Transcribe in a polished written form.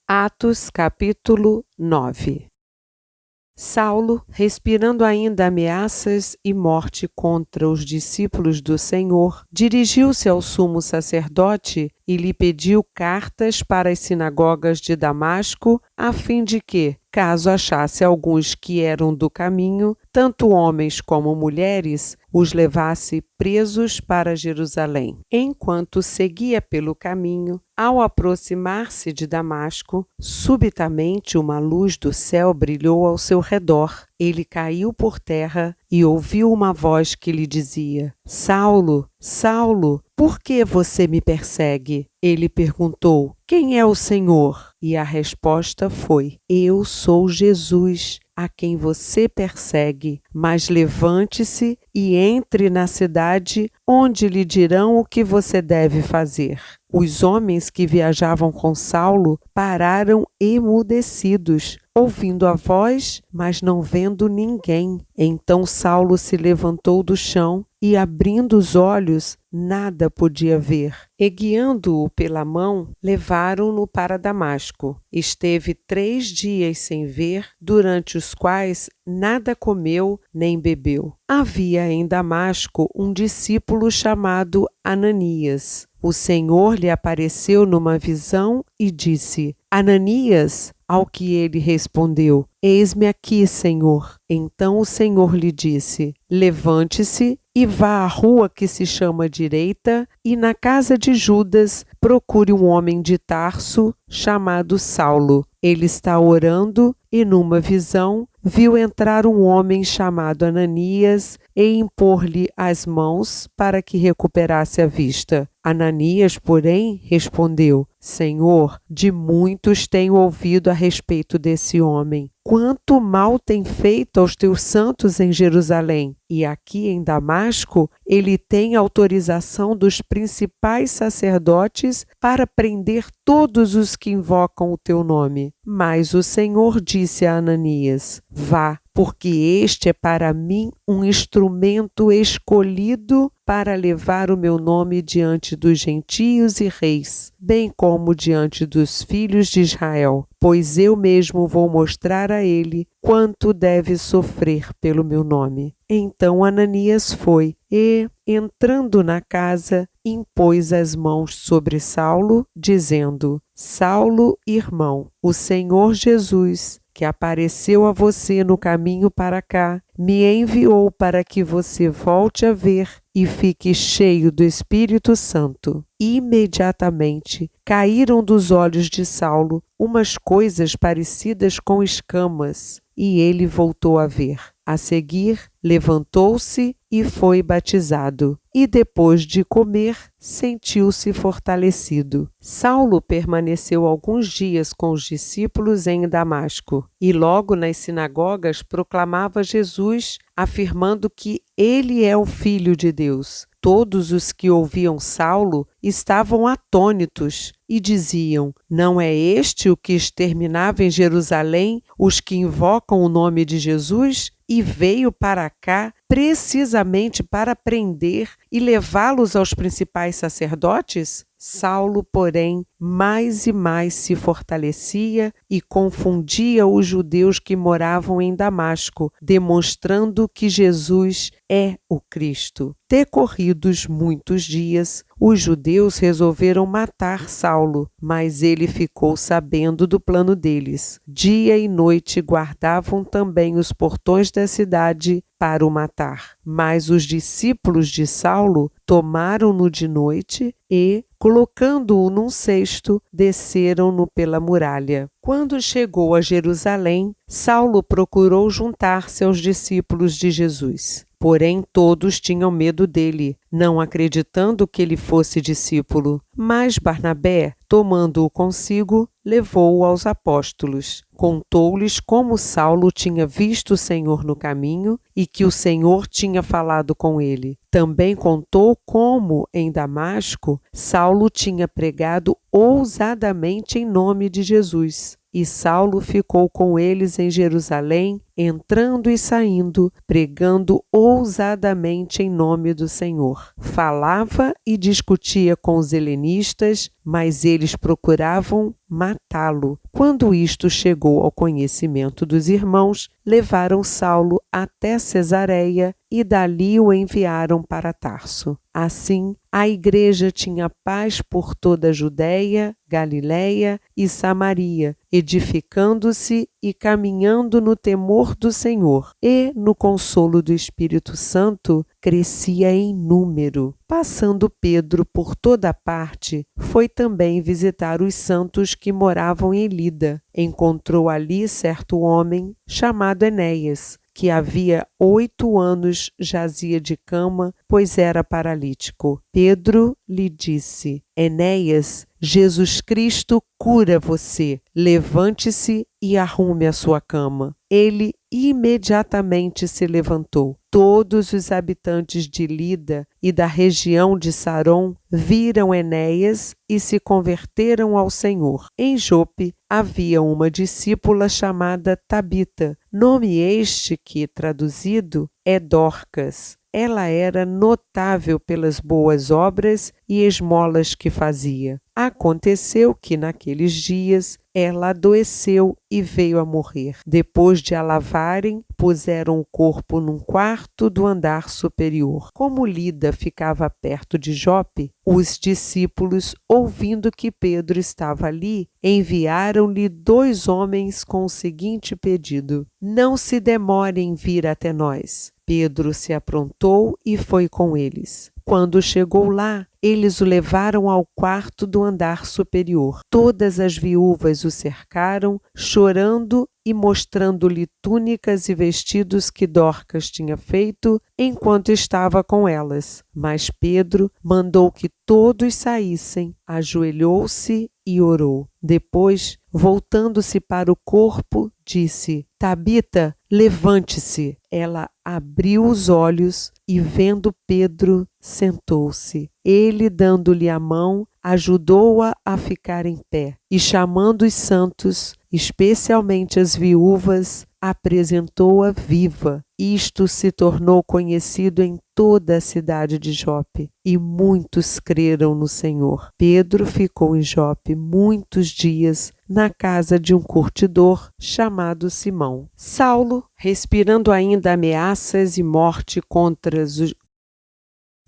Atos capítulo 9. Saulo, respirando ainda ameaças e morte contra os discípulos do Senhor, dirigiu-se ao sumo sacerdote e lhe pediu cartas para as sinagogas de Damasco, a fim de que, caso achasse alguns que eram do caminho, tanto homens como mulheres, os levasse presos para Jerusalém. Enquanto seguia pelo caminho, ao aproximar-se de Damasco, subitamente uma luz do céu brilhou ao seu redor. Ele caiu por terra e ouviu uma voz que lhe dizia: Saulo, Saulo, por que você me persegue? Ele perguntou: Quem é o Senhor? E a resposta foi: Eu sou Jesus, a quem você persegue. Mas levante-se e entre na cidade, onde lhe dirão o que você deve fazer. Os homens que viajavam com Saulo pararam emudecidos, ouvindo a voz, mas não vendo ninguém. Então Saulo se levantou do chão e, abrindo os olhos, nada podia ver. E, guiando-o pela mão, levaram-no para Damasco. Esteve 3 dias sem ver, durante os quais nada comeu nem bebeu. Havia em Damasco um discípulo chamado Ananias. O Senhor lhe apareceu numa visão e disse: Ananias? Ao que ele respondeu: Eis-me aqui, Senhor. Então o Senhor lhe disse: Levante-se e vá à rua que se chama Direita, e na casa de Judas procure um homem de Tarso chamado Saulo. Ele está orando e, numa visão, viu entrar um homem chamado Ananias e impor-lhe as mãos para que recuperasse a vista. Ananias, porém, respondeu: Senhor, de muitos tenho ouvido a respeito desse homem. Quanto mal tem feito aos teus santos em Jerusalém. E aqui em Damasco, ele tem autorização dos principais sacerdotes para prender todos os que invocam o teu nome. Mas o Senhor disse a Ananias: Vá, porque este é para mim um instrumento escolhido para levar o meu nome diante dos gentios e reis, bem como diante dos filhos de Israel, pois eu mesmo vou mostrar a ele quanto deve sofrer pelo meu nome. Então Ananias foi e, entrando na casa, impôs as mãos sobre Saulo, dizendo: Saulo, irmão, o Senhor Jesus, que apareceu a você no caminho para cá, me enviou para que você volte a ver e fique cheio do Espírito Santo. Imediatamente caíram dos olhos de Saulo umas coisas parecidas com escamas, e ele voltou a ver. A seguir, levantou-se e foi batizado, e depois de comer, sentiu-se fortalecido. Saulo permaneceu alguns dias com os discípulos em Damasco, e logo nas sinagogas proclamava Jesus, afirmando que ele é o Filho de Deus. Todos os que ouviam Saulo estavam atônitos e diziam: Não é este o que exterminava em Jerusalém os que invocam o nome de Jesus? E veio para cá precisamente para prender e levá-los aos principais sacerdotes? Saulo, porém, mais e mais se fortalecia e confundia os judeus que moravam em Damasco, demonstrando que Jesus é o Cristo. Decorridos muitos dias, os judeus resolveram matar Saulo, mas ele ficou sabendo do plano deles. Dia e noite guardavam também os portões da cidade para o matar. Mas os discípulos de Saulo tomaram-no de noite e, colocando-o num cesto, desceram-no pela muralha. Quando chegou a Jerusalém, Saulo procurou juntar-se aos discípulos de Jesus. Porém, todos tinham medo dele, não acreditando que ele fosse discípulo. Mas Barnabé, tomando-o consigo, levou-o aos apóstolos. Contou-lhes como Saulo tinha visto o Senhor no caminho e que o Senhor tinha falado com ele. Também contou como, em Damasco, Saulo tinha pregado ousadamente em nome de Jesus. E Saulo ficou com eles em Jerusalém, entrando e saindo, pregando ousadamente em nome do Senhor. Falava e discutia com os helenistas, mas eles procuravam matá-lo. Quando isto chegou ao conhecimento dos irmãos, levaram Saulo até Cesareia e dali o enviaram para Tarso. Assim, a igreja tinha paz por toda a Judéia, Galiléia e Samaria, edificando-se e caminhando no temor do Senhor, e, no consolo do Espírito Santo, crescia em número. Passando Pedro por toda parte, foi também visitar os santos que moravam em Lida. Encontrou ali certo homem chamado Enéas, que havia 8 anos jazia de cama, pois era paralítico. Pedro lhe disse: Enéas, Jesus Cristo cura você. Levante-se e arrume a sua cama. Ele imediatamente se levantou. Todos os habitantes de Lida e da região de Saron viram Enéas e se converteram ao Senhor. Em Jope havia uma discípula chamada Tabita, nome este que, traduzido, é Dorcas. Ela era notável pelas boas obras e esmolas que fazia. Aconteceu que, naqueles dias, ela adoeceu e veio a morrer. Depois de a lavarem, puseram o corpo num quarto do andar superior. Como Lida ficava perto de Jope, os discípulos, ouvindo que Pedro estava ali, enviaram-lhe 2 homens com o seguinte pedido: Não se demore em vir até nós. Pedro se aprontou e foi com eles. Quando chegou lá, eles o levaram ao quarto do andar superior. Todas as viúvas o cercaram, chorando e mostrando-lhe túnicas e vestidos que Dorcas tinha feito enquanto estava com elas. Mas Pedro mandou que todos saíssem, ajoelhou-se e orou. Depois, voltando-se para o corpo, disse: Tabita, levante-se. Ela abriu os olhos e, vendo Pedro, sentou-se. Ele, dando-lhe a mão, ajudou-a a ficar em pé e, chamando os santos, especialmente as viúvas, apresentou-a viva. Isto se tornou conhecido em toda a cidade de Jope, e muitos creram no Senhor. Pedro ficou em Jope muitos dias na casa de um curtidor chamado Simão. Saulo, respirando ainda ameaças e morte contra